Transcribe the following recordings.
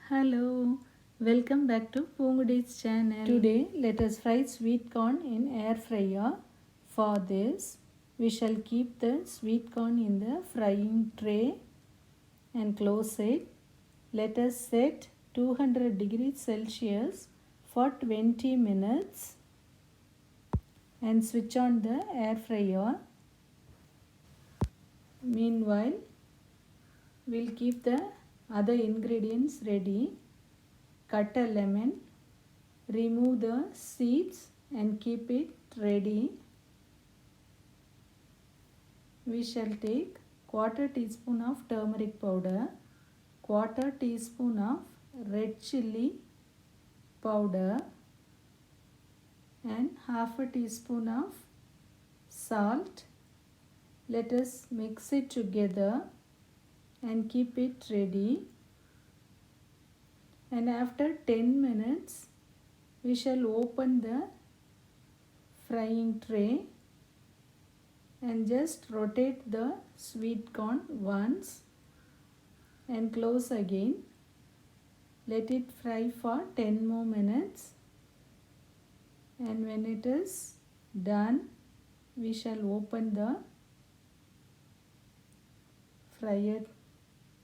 Hello, welcome back to Poongodi's channel. Today, let us fry sweet corn in air fryer. For this, we shall keep the sweet corn in the frying tray and close it. Let us set 200 degrees Celsius for 20 minutes and switch on the air fryer. Meanwhile, we'll keep the other ingredients ready. Cut a lemon, remove the seeds and keep it ready. We shall take quarter teaspoon of turmeric powder, quarter teaspoon of red chilli powder and half a teaspoon of salt. Let us mix it together and keep it ready. And after 10 minutes, we shall open the frying tray and just rotate the sweet corn once and close again. Let it fry for 10 more minutes, and when it is done, we shall open the fryer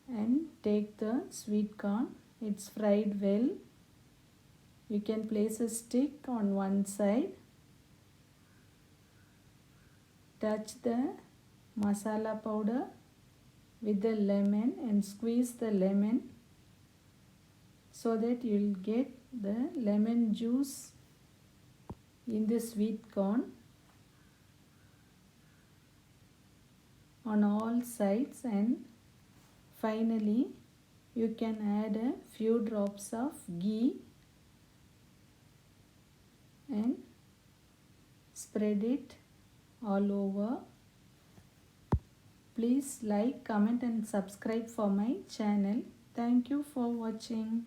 and take the sweet corn. It's fried well. You can place a stick on one side, touch the masala powder with the lemon and squeeze the lemon so that you'll get the lemon juice in the sweet corn on all sides. And finally, you can add a few drops of ghee and spread it all over. Please like, comment and subscribe for my channel. Thank you for watching.